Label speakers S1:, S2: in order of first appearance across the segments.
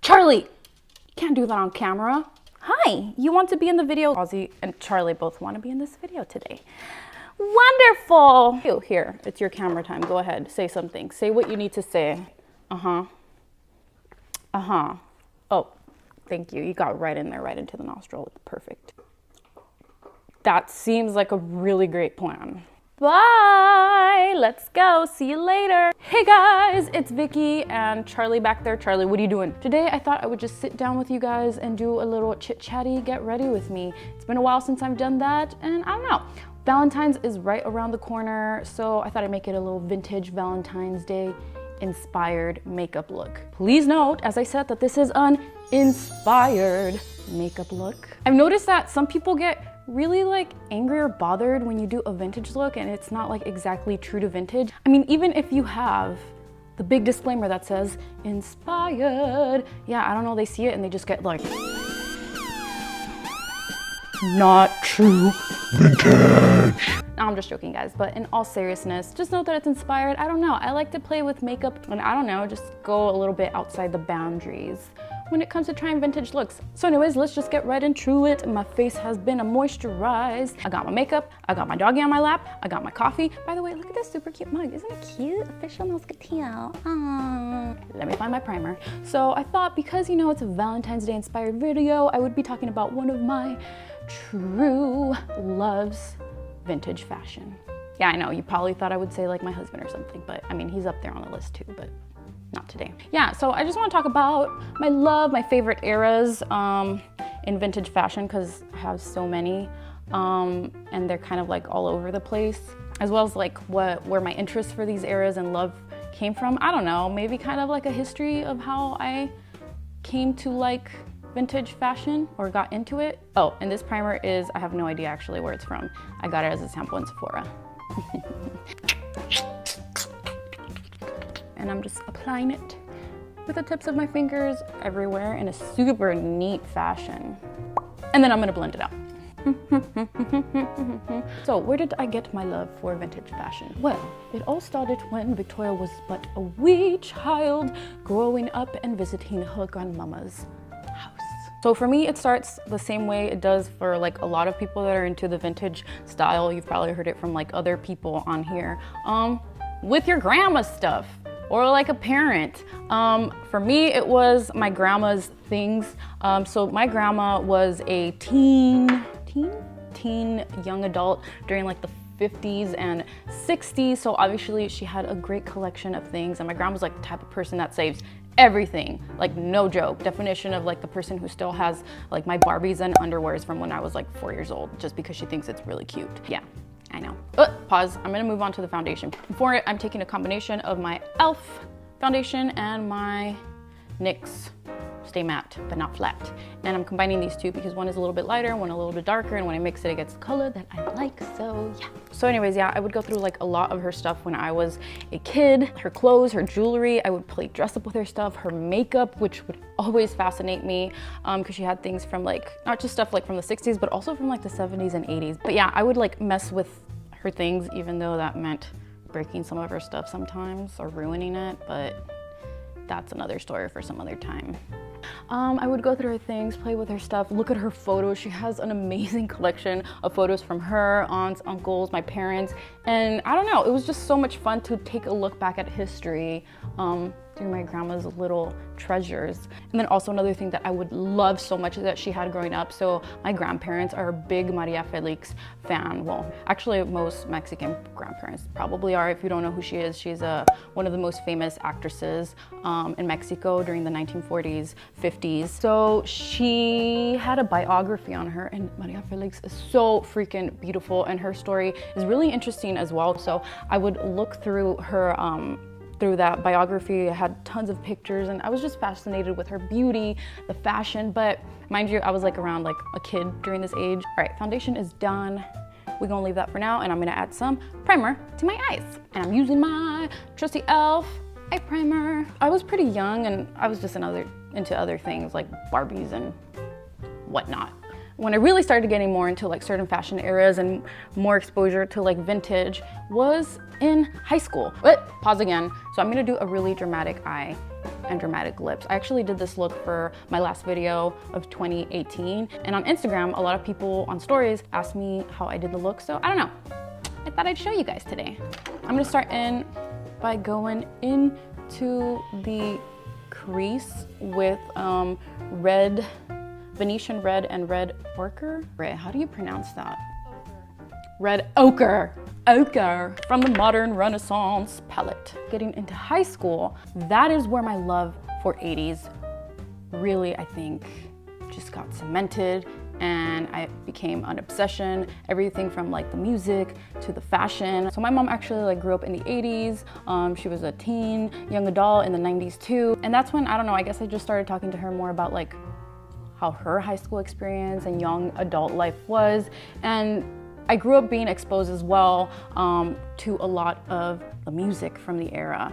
S1: Charlie! Can't do that on camera. Hi, you want to be in the video? Ozzy and Charlie both want to be in this video today. Wonderful! Here, it's your camera time. Go ahead, say something. Say what you need to say. Uh-huh. Uh-huh. Oh, thank you. You got right in there, right into the nostril. Perfect. That seems like a really great plan. Bye! Let's go. See you later. Hey guys, it's Vicky and Charlie back there. Charlie, what are you doing? Today I thought I would just sit down with you guys and do a little chit-chatty, get ready with me. It's been a while since I've done that, and I don't know. Valentine's is right around the corner, so I thought I'd make it a little vintage Valentine's Day inspired makeup look. Please note, as I said, that this is an inspired makeup look. I've noticed that some people get really like angry or bothered when you do a vintage look and it's not like exactly true to vintage. I mean, even if you have the big disclaimer that says inspired, yeah, I don't know, they see it and they just get like, not true vintage. No, I'm just joking, guys, but in all seriousness, just note that it's inspired. I don't know, I like to play with makeup and I don't know, just go a little bit outside the boundaries when it comes to trying vintage looks. So anyways, let's just get right into it. My face has been moisturized. I got my makeup, I got my doggy on my lap, I got my coffee. By the way, look at this super cute mug. Isn't it cute? Official Moscatillo. Let me find my primer. So I thought because, you know, it's a Valentine's Day inspired video, I would be talking about one of my true loves, vintage fashion. Yeah, I know, you probably thought I would say like my husband or something, but I mean, he's up there on the list too, but not today. Yeah, so I just want to talk about my love, my favorite eras in vintage fashion, because I have so many, and they're kind of like all over the place, as well as like where my interest for these eras and love came from. I don't know, maybe kind of like a history of how I came to like vintage fashion or got into it. Oh, and this primer is, I have no idea actually where it's from. I got it as a sample in Sephora. And I'm just applying it with the tips of my fingers everywhere in a super neat fashion. And then I'm gonna blend it out. So where did I get my love for vintage fashion? Well, it all started when Victoria was but a wee child growing up and visiting her grandmama's house. So for me, it starts the same way it does for like a lot of people that are into the vintage style. You've probably heard it from like other people on here. With your grandma's stuff. Or like a parent. For me, it was my grandma's things. So my grandma was a teen young adult during like the 50s and 60s. So obviously she had a great collection of things. And my grandma's like the type of person that saves everything, like no joke. Definition of like the person who still has like my Barbies and underwears from when I was like 4 years old, just because she thinks it's really cute. Yeah. I know. Pause. I'm gonna move on to the foundation. For it, I'm taking a combination of my e.l.f. foundation and my NYX Stay Matte, but not flat. And I'm combining these two because one is a little bit lighter, one a little bit darker, and when I mix it, it gets the color that I like, so yeah. So anyways, yeah, I would go through like a lot of her stuff when I was a kid. Her clothes, her jewelry, I would play dress up with her stuff, her makeup, which would always fascinate me because she had things from like, not just stuff like from the 60s, but also from like the 70s and 80s. But yeah, I would like mess with her things, even though that meant breaking some of her stuff sometimes or ruining it, but that's another story for some other time. I would go through her things, play with her stuff, look at her photos. She has an amazing collection of photos from her, aunts, uncles, my parents, and I don't know, it was just so much fun to take a look back at history through my grandma's little treasures. And then also another thing that I would love so much that she had growing up. So my grandparents are a big Maria Felix fan. Well, actually most Mexican grandparents probably are. If you don't know who she is, she's one of the most famous actresses in Mexico during the 1940s, 50s. So she had a biography on her, and Maria Felix is so freaking beautiful, and her story is really interesting as well. So I would look through her through that biography. I had tons of pictures and I was just fascinated with her beauty, the fashion, but mind you, I was like around like a kid during this age. All right, foundation is done. We're gonna leave that for now, and I'm gonna add some primer to my eyes. And I'm using my trusty e.l.f. eye primer. I was pretty young and I was just into other things like Barbies and whatnot When I really started getting more into like certain fashion eras and more exposure to like vintage was in high school. But pause again. So I'm gonna do a really dramatic eye and dramatic lips. I actually did this look for my last video of 2018. And on Instagram, a lot of people on stories asked me how I did the look. So I don't know, I thought I'd show you guys today. I'm gonna start in by going into the crease with red, Venetian red and red ochre. How do you pronounce that? Red ochre. Ochre from the modern Renaissance palette. Getting into high school, that is where my love for 80s really, I think, just got cemented, and I became an obsession. Everything from like the music to the fashion. So my mom actually like grew up in the 80s. She was a teen, young adult in the 90s too. And that's when, I don't know, I guess I just started talking to her more about like how her high school experience and young adult life was. And I grew up being exposed as well to a lot of the music from the era.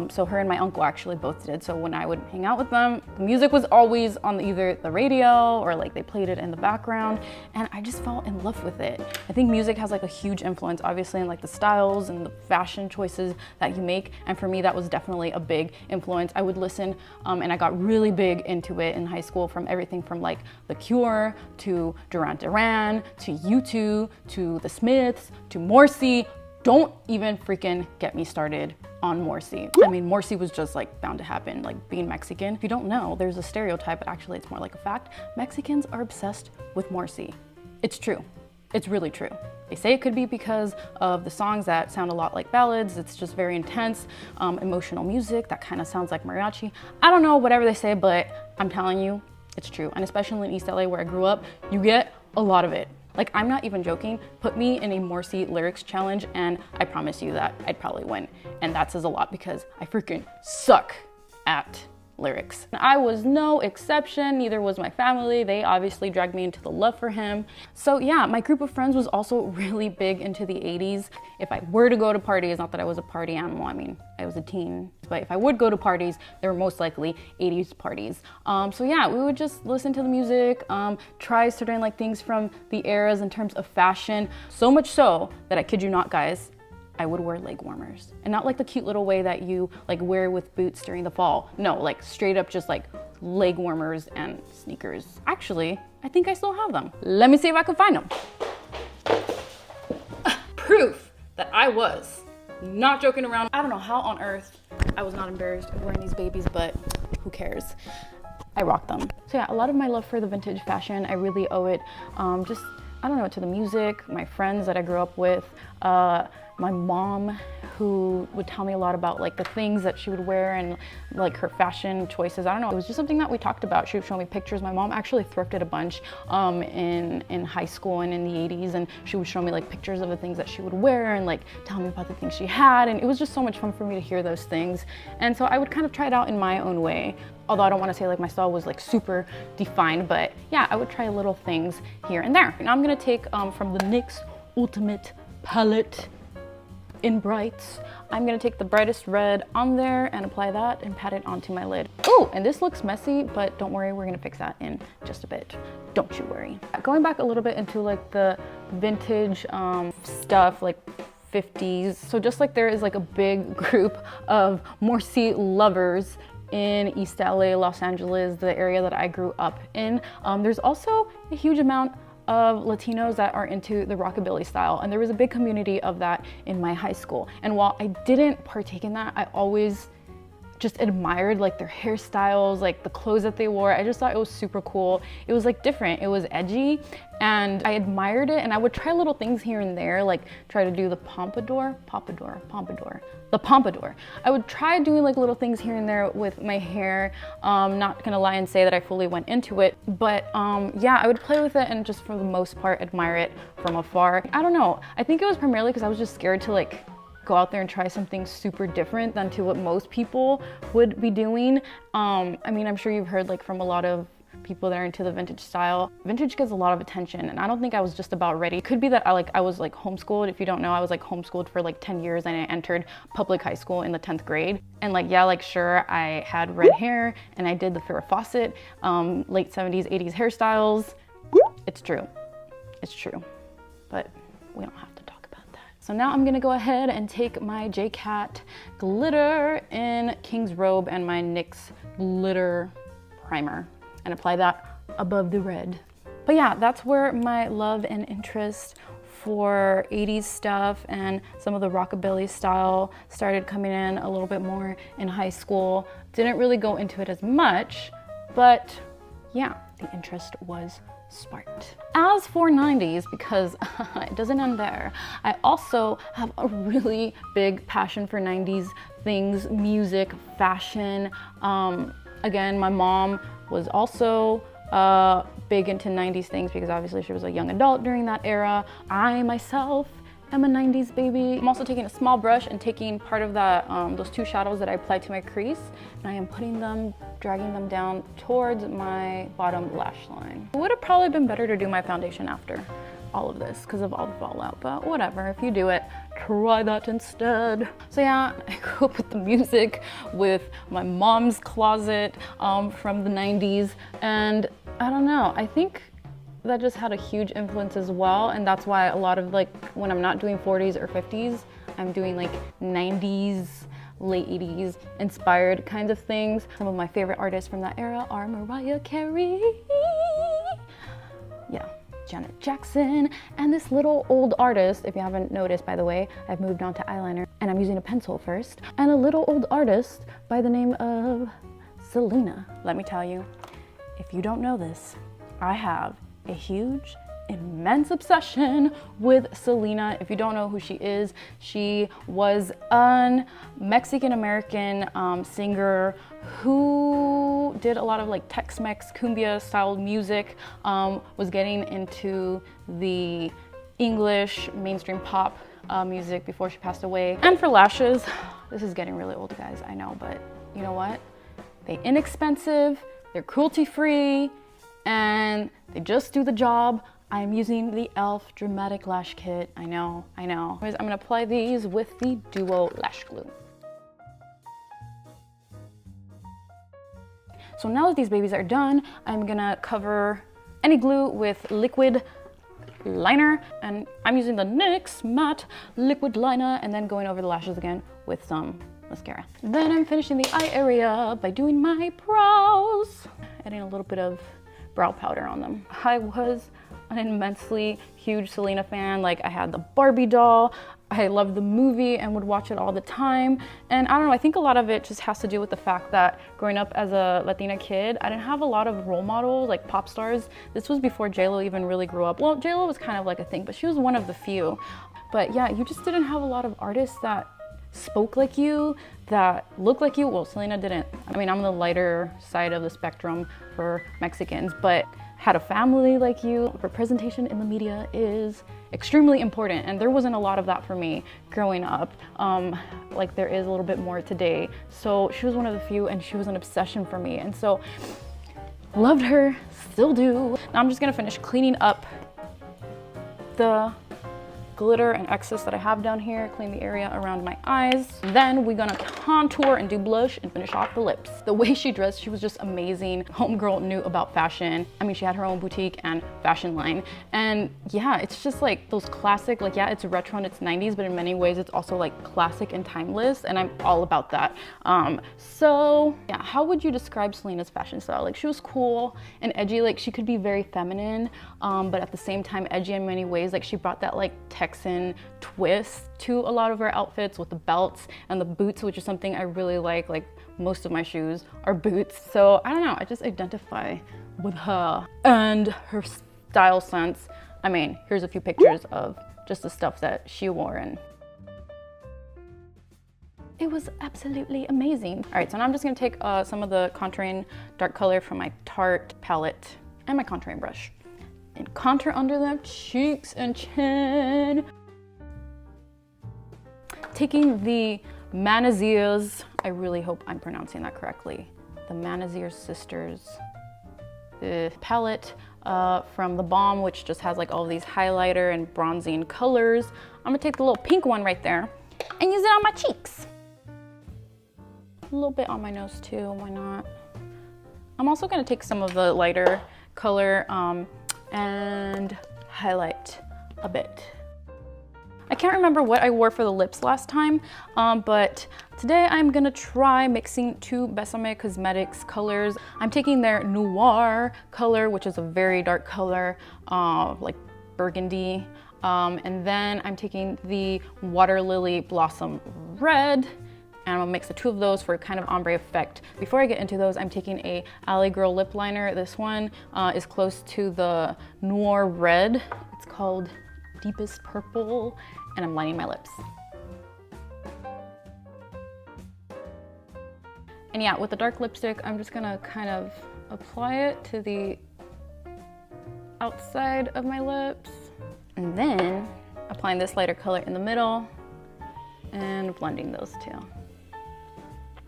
S1: So her and my uncle actually both did. So when I would hang out with them, the music was always on either the radio or like they played it in the background, and I just fell in love with it. I think music has like a huge influence, obviously, in like the styles and the fashion choices that you make. And for me, that was definitely a big influence. I would listen and I got really big into it in high school, from everything from like The Cure to Duran Duran to U2 to The Smiths to Morrissey. Don't even freaking get me started on Morrissey. I mean, Morrissey was just like bound to happen, like being Mexican. If you don't know, there's a stereotype, but actually it's more like a fact. Mexicans are obsessed with Morrissey. It's true. It's really true. They say it could be because of the songs that sound a lot like ballads. It's just very intense, emotional music that kind of sounds like mariachi. I don't know, whatever they say, but I'm telling you, it's true. And especially in East LA where I grew up, you get a lot of it. Like, I'm not even joking. Put me in a Morrissey lyrics challenge and I promise you that I'd probably win. And that says a lot because I freaking suck at lyrics. I was no exception, neither was my family. They obviously dragged me into the love for him. So yeah, my group of friends was also really big into the 80s. If I were to go to parties, not that I was a party animal, I mean, I was a teen, but if I would go to parties, they were most likely 80s parties. So yeah, we would just listen to the music, try certain like things from the eras in terms of fashion, so much so that I kid you not, guys, I would wear leg warmers. And not like the cute little way that you like wear with boots during the fall. No, like straight up just like leg warmers and sneakers. Actually, I think I still have them. Let me see if I can find them. Proof that I was not joking around. I don't know how on earth I was not embarrassed of wearing these babies, but who cares? I rock them. So yeah, a lot of my love for the vintage fashion, I really owe it just, I don't know, to the music, my friends that I grew up with, my mom, who would tell me a lot about like the things that she would wear and like her fashion choices. I don't know, it was just something that we talked about. She would show me pictures. My mom actually thrifted a bunch in high school and in the 80s, and she would show me like pictures of the things that she would wear and like tell me about the things she had, and it was just so much fun for me to hear those things. And so I would kind of try it out in my own way. Although I don't want to say like my style was like super defined, but yeah, I would try little things here and there. Now I'm gonna take from the NYX Ultimate Palette in Brights. I'm gonna take the brightest red on there and apply that and pat it onto my lid. Oh, and this looks messy, but don't worry, we're gonna fix that in just a bit. Don't you worry. Going back a little bit into like the vintage stuff, like 50s. So just like there is like a big group of Morrissey lovers in East LA, Los Angeles, the area that I grew up in, there's also a huge amount of Latinos that are into the rockabilly style, and there was a big community of that in my high school. And while I didn't partake in that, I always just admired like their hairstyles, like the clothes that they wore. I just thought it was super cool. It was like different, it was edgy, and I admired it. And I would try little things here and there, like try to do the pompadour. I would try doing like little things here and there with my hair. Not gonna lie and say that I fully went into it, but yeah, I would play with it and just for the most part admire it from afar. I don't know, I think it was primarily because I was just scared to like go out there and try something super different than to what most people would be doing. I mean, I'm sure you've heard like from a lot of people that are into the vintage style. Vintage gets a lot of attention, and I don't think I was just about ready. It could be that I was like homeschooled. If you don't know, I was like homeschooled for like 10 years and I entered public high school in the 10th grade. And like, yeah, like sure, I had red hair and I did the Farrah Fawcett, late 70s, 80s hairstyles. It's true. It's true. But we don't have to talk about that. So now I'm gonna go ahead and take my JCat glitter in King's Robe and my NYX glitter primer and apply that above the red. But yeah, that's where my love and interest for 80s stuff and some of the rockabilly style started coming in a little bit more in high school. Didn't really go into it as much, but yeah, the interest was sparked. As for 90s, because it doesn't end there, I also have a really big passion for 90s things, music, fashion. Again, my mom was also big into 90s things because obviously she was a young adult during that era. I myself am a 90s baby. I'm also taking a small brush and taking part of that, those two shadows that I applied to my crease, and I am putting them, dragging them down towards my bottom lash line. It would have probably been better to do my foundation after all of this because of all the fallout, but whatever, if you do it, try that instead. So yeah, I grew up with the music, with my mom's closet from the 90s, and I don't know, I think that just had a huge influence as well, and that's why a lot of, like, when I'm not doing 40s or 50s, I'm doing like 90s, late 80s inspired kinds of things. Some of my favorite artists from that era are Mariah Carey, yeah, Janet Jackson, and this little old artist, if you haven't noticed, by the way, I've moved on to eyeliner and I'm using a pencil first, and a little old artist by the name of Selena. Let me tell you, if you don't know this, I have a huge, immense obsession with Selena. If you don't know who she she was a Mexican-American singer who did a lot of like Tex-Mex cumbia style music, was getting into the English mainstream pop music before she passed away. And for lashes, this is getting really old, guys, I know, but you know what? They're inexpensive, they're cruelty-free, and they just do the job. I'm using the e.l.f. Dramatic Lash Kit. I know. Anyways, I'm gonna apply these with the Duo Lash Glue. So now that these babies are done, I'm gonna cover any glue with liquid liner, and I'm using the NYX Matte Liquid Liner and then going over the lashes again with some mascara. Then I'm finishing the eye area by doing my brows, adding a little bit of brow powder on them. I was an immensely huge Selena fan. Like, I had the Barbie doll, I loved the movie and would watch it all the time. And I don't know, I think a lot of it just has to do with the fact that growing up as a Latina kid, I didn't have a lot of role models, like pop stars. This was before J.Lo even really grew up. Well, J.Lo was kind of like a thing, but she was one of the few. But yeah, you just didn't have a lot of artists that spoke like you, that looked like you. Well, Selena didn't. I mean, I'm the lighter side of the spectrum for Mexicans, but had a family like you. Representation in the media is extremely important, and there wasn't a lot of that for me growing up, like there is a little bit more today. So she was one of the few, and she was an obsession for me, and so loved her, still do. Now I'm just gonna finish cleaning up the glitter and excess that I have down here, clean the area around my eyes. Then we're gonna contour and do blush and finish off the lips. The way she dressed, she was just amazing. Homegirl knew about fashion. I mean, she had her own boutique and fashion line. And yeah, it's just like those classic, like, yeah, it's retro and it's 90s, but in many ways it's also like classic and timeless, and I'm all about that. So yeah, how would you describe Selena's fashion style? Like, she was cool and edgy, like she could be very feminine, but at the same time edgy in many ways. Like, she brought that like Texan twist to a lot of her outfits with the belts and the boots, which is something I really like. Like, most of my shoes are boots. So I don't know, I just identify with her and her style sense. I mean, here's a few pictures of just the stuff that she wore, and it was absolutely amazing. All right, so now I'm just gonna take some of the contouring dark color from my Tarte palette and my contouring brush and contour under the cheeks and chin. Taking the Beverly, I really hope I'm pronouncing that correctly, the Beverly Sisters palette from the Balm, which just has like all of these highlighter and bronzing colors. I'm gonna take the little pink one right there and use it on my cheeks. A little bit on my nose too, why not? I'm also gonna take some of the lighter color and highlight a bit. I can't remember what I wore for the lips last time, but today I'm gonna try mixing two Besame Cosmetics colors. I'm taking their Noir color, which is a very dark color, like burgundy, and then I'm taking the Waterlily Blossom Red, and I'm gonna mix the two of those for a kind of ombre effect. Before I get into those, I'm taking a Alley Girl lip liner. This one is close to the Noir Red. It's called Deepest Purple, and I'm lining my lips. And yeah, with the dark lipstick, I'm just gonna kind of apply it to the outside of my lips, and then applying this lighter color in the middle and blending those two.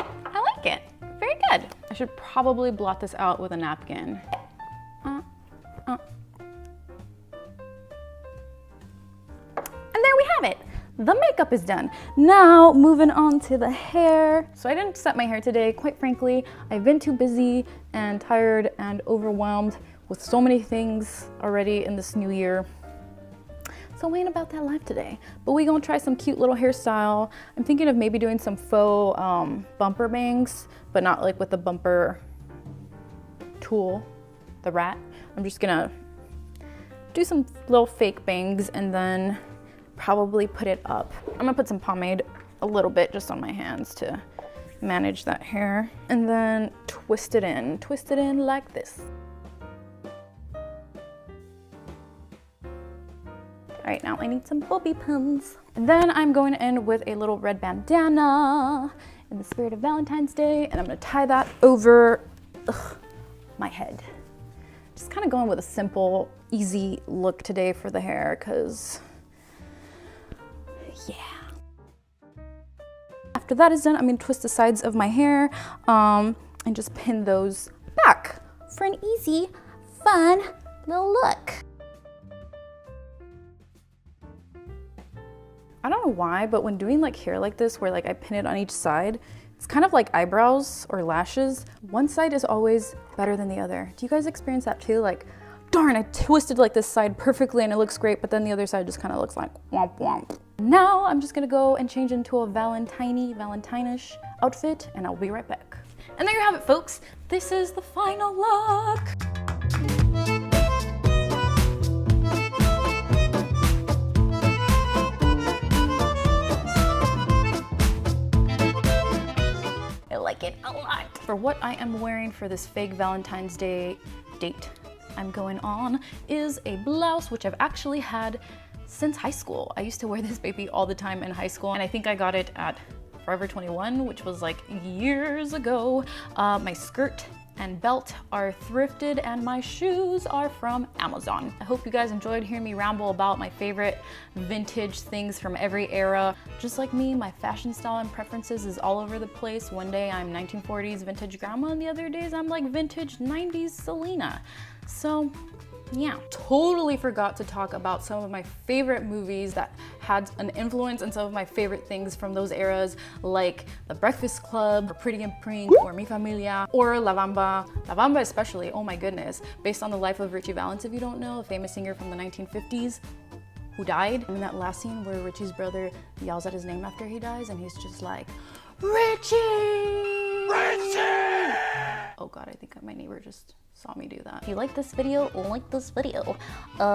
S1: I like it, very good. I should probably blot this out with a napkin. And there we have it. The makeup is done. Now moving on to the hair. So I didn't set my hair today, quite frankly. I've been too busy and tired and overwhelmed with so many things already in this new year. So we ain't about that life today, but we gonna try some cute little hairstyle. I'm thinking of maybe doing some faux bumper bangs, but not like with the bumper tool, the rat. I'm just gonna do some little fake bangs and then probably put it up. I'm gonna put some pomade a little bit just on my hands to manage that hair, and then twist it in like this. All right, now I need some bobby pins. And then I'm going to end with a little red bandana in the spirit of Valentine's Day, and I'm gonna tie that over my head. Just kind of going with a simple, easy look today for the hair, because yeah. After that is done, I'm gonna twist the sides of my hair and just pin those back for an easy, fun little look. I don't know why, but when doing like hair like this, where like I pin it on each side, it's kind of like eyebrows or lashes. One side is always better than the other. Do you guys experience that too? Like, darn, I twisted like this side perfectly and it looks great, but then the other side just kind of looks like womp womp. Now I'm just gonna go and change into a Valentine-ish outfit, and I'll be right back. And there you have it, folks. This is the final look. I like it a lot. For what I am wearing for this fake Valentine's Day date I'm going on is a blouse, which I've actually had since high school. I used to wear this baby all the time in high school, and I think I got it at Forever 21, which was like years ago. My skirt and belt are thrifted, and my shoes are from Amazon. I hope you guys enjoyed hearing me ramble about my favorite vintage things from every era. Just like me, my fashion style and preferences is all over the place. One day I'm 1940s vintage grandma, and the other days I'm like vintage 90s Selena. So yeah, totally forgot to talk about some of my favorite movies that had an influence on some of my favorite things from those eras, like The Breakfast Club, or Pretty in Pink, or Mi Familia, or La Bamba. La Bamba especially, oh my goodness. Based on the life of Richie Valens, if you don't know, a famous singer from the 1950s who died. In that last scene where Richie's brother yells at his name after he dies, and he's just like, Richie! Richie! Oh God, I think my neighbor just saw me do that. If you like this video,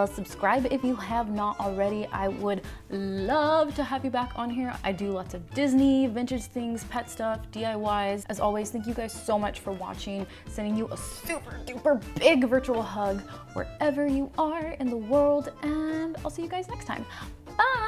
S1: subscribe if you have not already. I would love to have you back on here. I do lots of Disney, vintage things, pet stuff, DIYs. As always, thank you guys so much for watching. Sending you a super duper big virtual hug wherever you are in the world, and I'll see you guys next time. Bye!